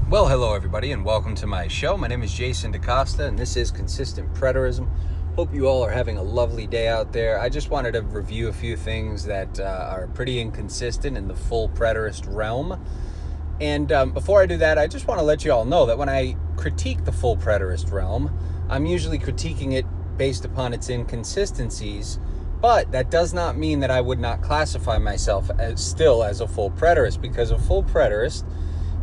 Well, hello everybody, and welcome to my show. My name is Jason DaCosta, and this is Consistent Preterism. Hope you all are having a lovely day out there. I just wanted to review a few things that are pretty inconsistent in the full preterist realm. And before I do that, I just want to let you all know that when I critique the full preterist realm, I'm usually critiquing it based upon its inconsistencies, but that does not mean that I would not classify myself as a full preterist, because a full preterist,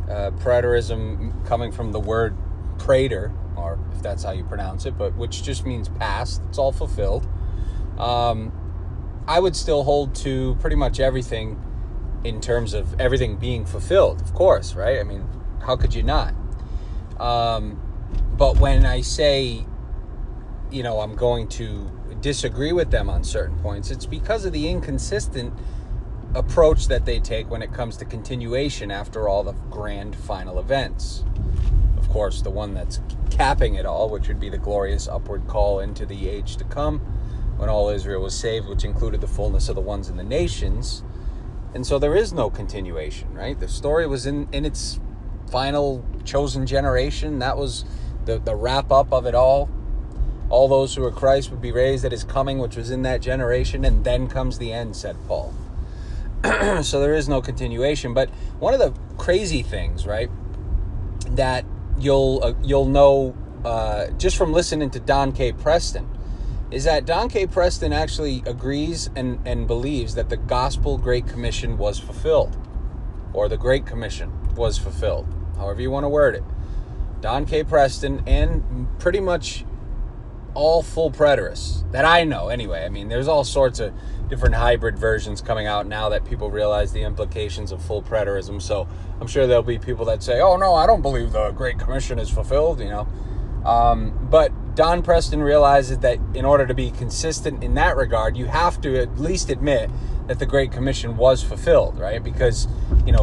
preterism coming from the word praetor, or if that's how you pronounce it, but which just means past, it's all fulfilled. I would still hold to pretty much everything in terms of everything being fulfilled, of course, right? I mean, how could you not? But when I say, I'm going to disagree with them on certain points, it's because of the inconsistent approach that they take when it comes to continuation after all the grand final events. Of course, the one that's capping it all, which would be the glorious upward call into the age to come, when all Israel was saved, which included the fullness of the ones in the nations. And so there is no continuation, right? The story was in its final chosen generation. That was the wrap up of it all. All those who are Christ would be raised at his coming, which was in that generation, and then comes the end, said Paul. So there is no continuation. But one of the crazy things, right, that you'll know just from listening to Don K. Preston, is that Don K. Preston actually agrees and believes that the Gospel Great Commission was fulfilled, or the Great Commission was fulfilled, however you want to word it. Don K. Preston and pretty much all full preterists that I know anyway. I mean, there's all sorts of different hybrid versions coming out now that people realize the implications of full preterism. So I'm sure there'll be people that say, oh no, I don't believe the Great Commission is fulfilled, But Don Preston realizes that in order to be consistent in that regard, you have to at least admit that the Great Commission was fulfilled, right? Because,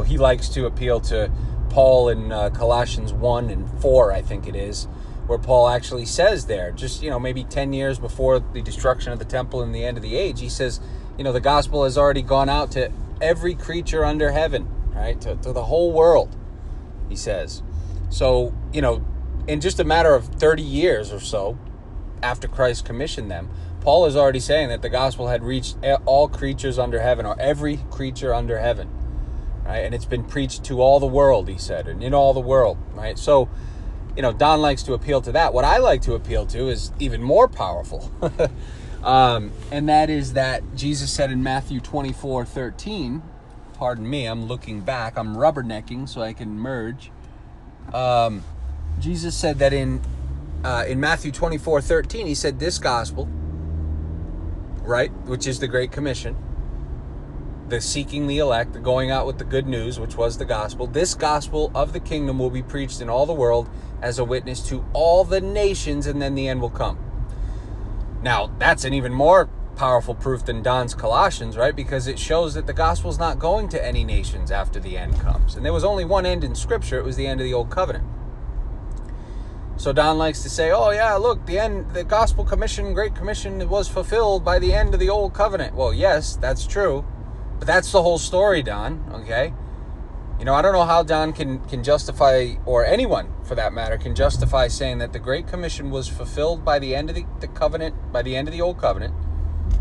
he likes to appeal to Paul in Colossians 1 and 4, I think it is, where Paul actually says there, just, maybe 10 years before the destruction of the temple and the end of the age, he says, the gospel has already gone out to every creature under heaven, right? To the whole world, he says. So, in just a matter of 30 years or so after Christ commissioned them, Paul is already saying that the gospel had reached all creatures under heaven, or every creature under heaven, right? And it's been preached to all the world, he said, and in all the world, right? So, Don likes to appeal to that. What I like to appeal to is even more powerful. And that is that Jesus said in Matthew 24:13, pardon me, I'm looking back, I'm rubbernecking so I can merge. Jesus said that in Matthew 24:13, he said this gospel, right, which is the Great Commission, the seeking the elect, the going out with the good news, which was the gospel. This gospel of the kingdom will be preached in all the world as a witness to all the nations, and then the end will come. Now, that's an even more powerful proof than Don's Colossians, right? Because it shows that the gospel's not going to any nations after the end comes. And there was only one end in Scripture. It was the end of the Old Covenant. So Don likes to say, oh yeah, look, the Gospel Commission, Great Commission was fulfilled by the end of the Old Covenant. Well, yes, that's true. But that's the whole story, Don, okay? I don't know how Don can justify, or anyone for that matter, can justify saying that the Great Commission was fulfilled by the end of the covenant, by the end of the Old Covenant.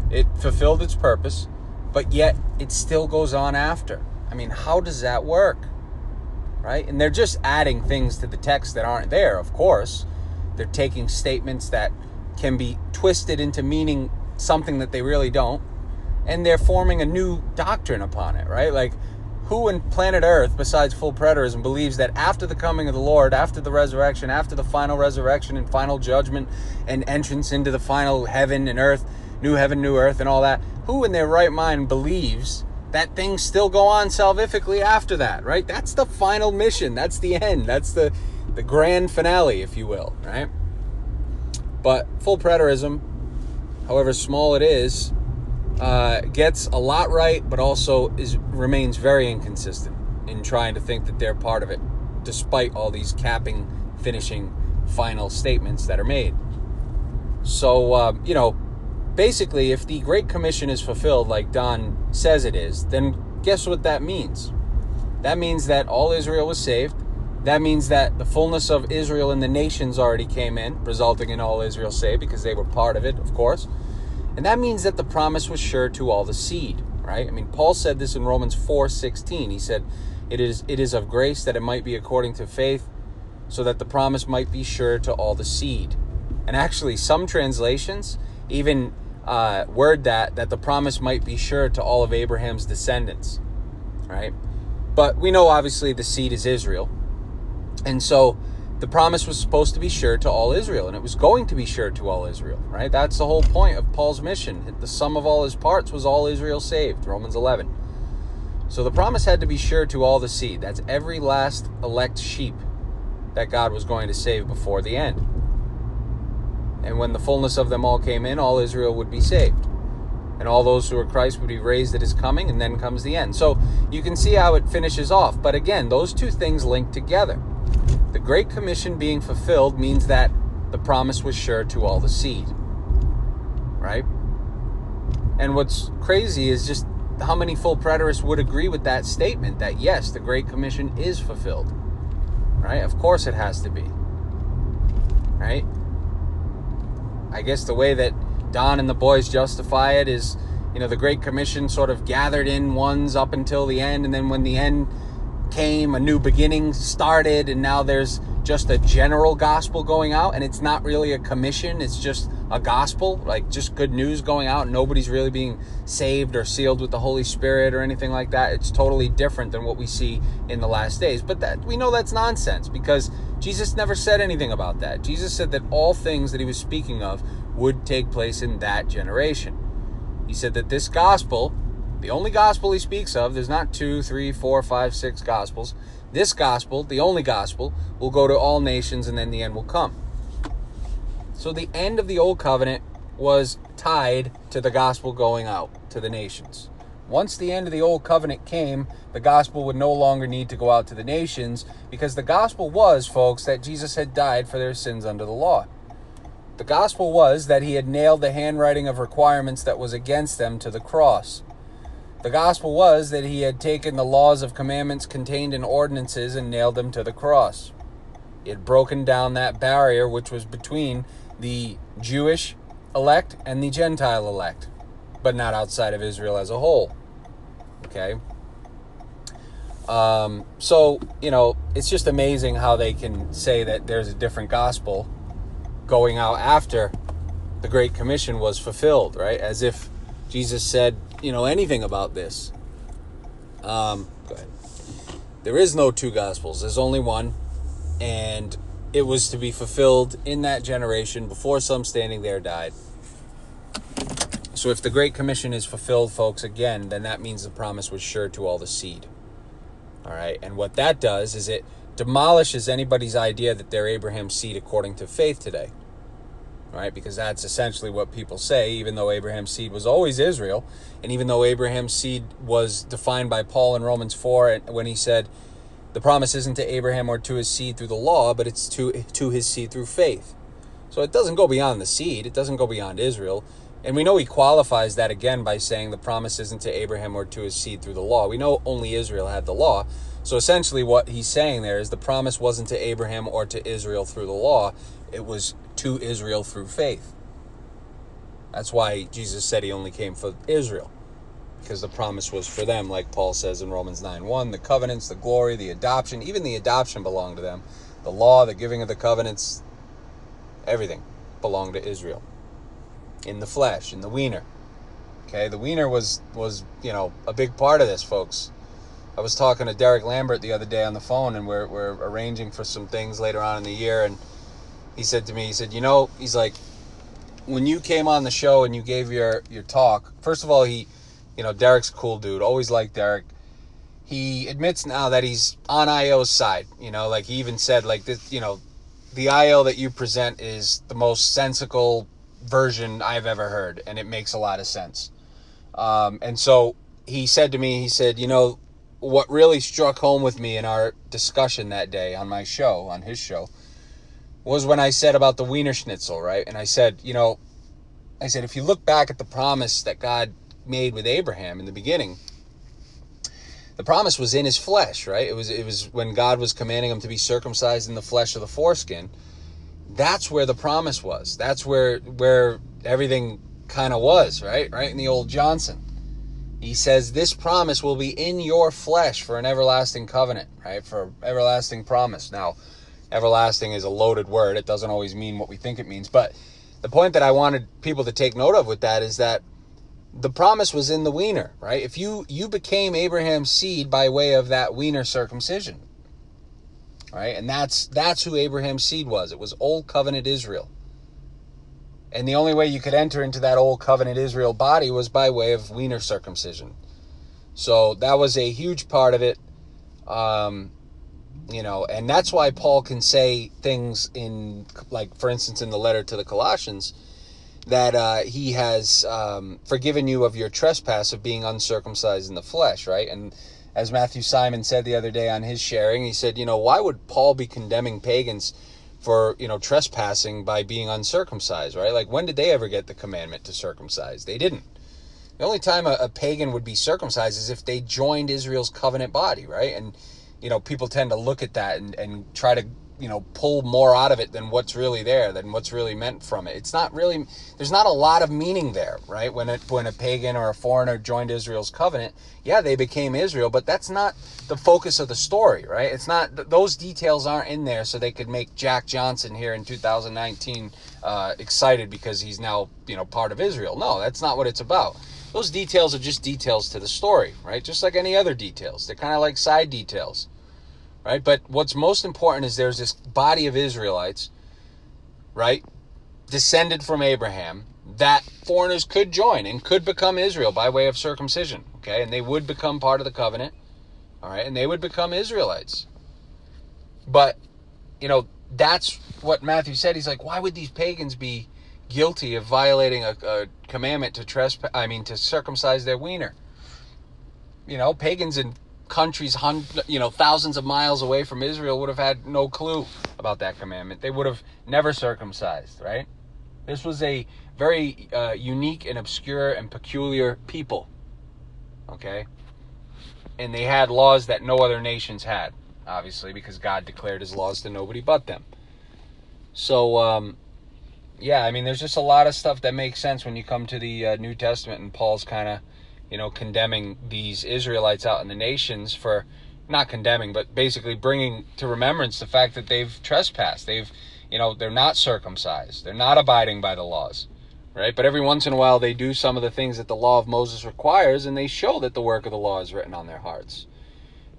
It fulfilled its purpose, but yet it still goes on after. I mean, how does that work, right? And they're just adding things to the text that aren't there, of course. They're taking statements that can be twisted into meaning something that they really don't, and they're forming a new doctrine upon it, right? Like, who in planet Earth, besides full preterism, believes that after the coming of the Lord, after the resurrection, after the final resurrection and final judgment and entrance into the final heaven and earth, new heaven, new earth, and all that, who in their right mind believes that things still go on salvifically after that, right? That's the final mission. That's the end. That's the grand finale, if you will, right? But full preterism, however small it is, gets a lot right, but also remains very inconsistent in trying to think that they're part of it, despite all these capping, finishing, final statements that are made. So, basically, if the Great Commission is fulfilled like Don says it is, then guess what that means? That means that all Israel was saved, That means that the fullness of Israel and the nations already came in, resulting in all Israel saved, because they were part of it, of course. And that means that the promise was sure to all the seed, right? I mean, Paul said this in Romans 4:16. He said, it is of grace that it might be according to faith, so that the promise might be sure to all the seed. And actually, some translations even word that the promise might be sure to all of Abraham's descendants, right? But we know, obviously, the seed is Israel. And so the promise was supposed to be sure to all Israel, and it was going to be sure to all Israel, right? That's the whole point of Paul's mission. The sum of all his parts was all Israel saved, Romans 11. So the promise had to be sure to all the seed. That's every last elect sheep that God was going to save before the end. And when the fullness of them all came in, all Israel would be saved. And all those who are Christ would be raised at his coming, and then comes the end. So you can see how it finishes off. But again, those two things link together. The Great Commission being fulfilled means that the promise was sure to all the seed. Right? And what's crazy is just how many full preterists would agree with that statement, that yes, the Great Commission is fulfilled. Right? Of course it has to be. Right? I guess the way that Don and the boys justify it is, the Great Commission sort of gathered in ones up until the end, and then when the end came, a new beginning started, and now there's just a general gospel going out, and it's not really a commission, it's just a gospel, like just good news going out. Nobody's really being saved or sealed with the Holy Spirit or anything like that. It's totally different than what we see in the last days. But that we know that's nonsense, because Jesus never said anything about that. Jesus said that all things that he was speaking of would take place in that generation. He said that this gospel, the only gospel he speaks of, there's not 2, 3, 4, 5, 6 gospels. This gospel, the only gospel, will go to all nations, and then the end will come. So the end of the old covenant was tied to the gospel going out to the nations. Once the end of the old covenant came, the gospel would no longer need to go out to the nations, because the gospel was, folks, that Jesus had died for their sins under the law. The gospel was that he had nailed the handwriting of requirements that was against them to the cross. The gospel was that he had taken the laws of commandments contained in ordinances and nailed them to the cross. He had broken down that barrier which was between the Jewish elect and the Gentile elect, but not outside of Israel as a whole. Okay? So, it's just amazing how they can say that there's a different gospel going out after the Great Commission was fulfilled, right? As if Jesus said, anything about this. Go ahead. There is no two gospels. There's only one. And it was to be fulfilled in that generation before some standing there died. So if the Great Commission is fulfilled, folks, again, then that means the promise was sure to all the seed. All right. And what that does is it demolishes anybody's idea that they're Abraham's seed according to faith today. Right? Because that's essentially what people say, even though Abraham's seed was always Israel, and even though Abraham's seed was defined by Paul in Romans 4 when he said the promise isn't to Abraham or to his seed through the law, but it's to his seed through faith. So it doesn't go beyond the seed. It doesn't go beyond Israel. And we know he qualifies that again by saying the promise isn't to Abraham or to his seed through the law. We know only Israel had the law. So essentially what he's saying there is the promise wasn't to Abraham or to Israel through the law. It was to Israel through faith. That's why Jesus said he only came for Israel, because the promise was for them, like Paul says in Romans 9:1, the covenants, the glory, the adoption, even the adoption belonged to them. The law, the giving of the covenants, everything belonged to Israel. In the flesh, in the wiener. Okay, the wiener was a big part of this, folks. I was talking to Derek Lambert the other day on the phone, and we're arranging for some things later on in the year, and he said to me, he's like, when you came on the show and you gave your talk, first of all, Derek's a cool dude, always liked Derek. He admits now that he's on IO's side, like he even said, like, this, the IO that you present is the most sensical version I've ever heard, and it makes a lot of sense. And so he said to me, what really struck home with me in our discussion that day on his show, was when I said about the Wiener Schnitzel, right? And I said, if you look back at the promise that God made with Abraham in the beginning, the promise was in his flesh, right? It was when God was commanding him to be circumcised in the flesh of the foreskin. That's where the promise was. That's where everything kind of was, right in the old Johnson. He says this promise will be in your flesh for an everlasting covenant, right? For everlasting promise. Now, everlasting is a loaded word. It doesn't always mean what we think it means. But the point that I wanted people to take note of with that is that the promise was in the wiener, right? If you became Abraham's seed by way of that wiener circumcision, right? And that's who Abraham's seed was. It was Old Covenant Israel. And the only way you could enter into that Old Covenant Israel body was by way of wiener circumcision. So that was a huge part of it. And that's why Paul can say things in, like, for instance, in the letter to the Colossians, that he has forgiven you of your trespass of being uncircumcised in the flesh, right? And as Matthew Simon said the other day on his sharing, he said, why would Paul be condemning pagans for, trespassing by being uncircumcised, right? Like, when did they ever get the commandment to circumcise? They didn't. The only time a pagan would be circumcised is if they joined Israel's covenant body, right? And, people tend to look at that and try to, pull more out of it than what's really there, than what's really meant from it. It's not really, there's not a lot of meaning there, right? When a pagan or a foreigner joined Israel's covenant, yeah, they became Israel, but that's not the focus of the story, right? It's not, those details aren't in there so they could make Jack Johnson here in 2019 excited because he's now, part of Israel. No, that's not what it's about. Those details are just details to the story, right? Just like any other details. They're kind of like side details. Right? But what's most important is there's this body of Israelites, right, descended from Abraham, that foreigners could join and could become Israel by way of circumcision, okay? And they would become part of the covenant, all right? And they would become Israelites. But, that's what Matthew said. He's like, why would these pagans be guilty of violating a commandment to circumcise their wiener? Pagans in countries, thousands of miles away from Israel would have had no clue about that commandment. They would have never circumcised, right? This was a very unique and obscure and peculiar people, okay? And they had laws that no other nations had, obviously, because God declared his laws to nobody but them. So, there's just a lot of stuff that makes sense when you come to the New Testament, and Paul's kind of condemning these Israelites out in the nations for, not condemning, but basically bringing to remembrance the fact that they've trespassed. They're not circumcised. They're not abiding by the laws, right? But every once in a while they do some of the things that the law of Moses requires, and they show that the work of the law is written on their hearts.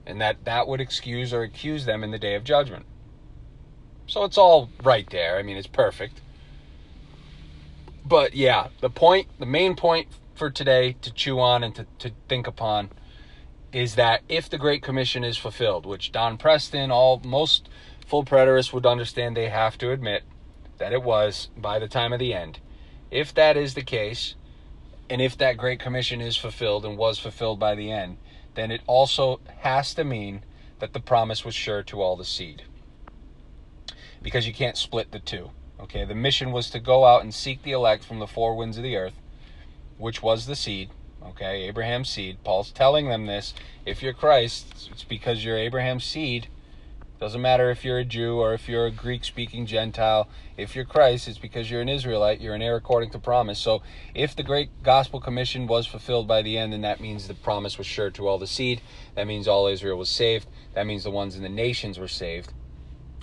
And that would excuse or accuse them in the day of judgment. So it's all right there. It's perfect. But yeah, the main point for today to chew on and to think upon is that if the Great Commission is fulfilled, which Don Preston, most full preterists would understand, they have to admit that it was by the time of the end. If that is the case, and if that Great Commission is fulfilled and was fulfilled by the end, then it also has to mean that the promise was sure to all the seed. Because you can't split the two. Okay, the mission was to go out and seek the elect from the four winds of the earth, which was the seed, okay, Abraham's seed. Paul's telling them this. If you're Christ, it's because you're Abraham's seed. Doesn't matter if you're a Jew or if you're a Greek-speaking Gentile. If you're Christ, it's because you're an Israelite. You're an heir according to promise. So if the great gospel commission was fulfilled by the end, then that means the promise was sure to all the seed. That means all Israel was saved. That means the ones in the nations were saved.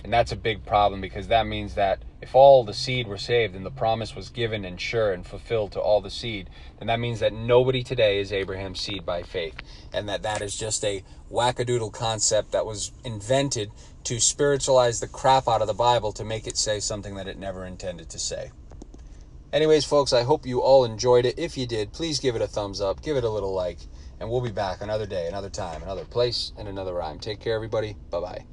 And that's a big problem, because that means that if all the seed were saved and the promise was given and sure and fulfilled to all the seed, then that means that nobody today is Abraham's seed by faith. And that is just a wackadoodle concept that was invented to spiritualize the crap out of the Bible to make it say something that it never intended to say. Anyways, folks, I hope you all enjoyed it. If you did, please give it a thumbs up, give it a little like, and we'll be back another day, another time, another place, and another rhyme. Take care, everybody. Bye-bye.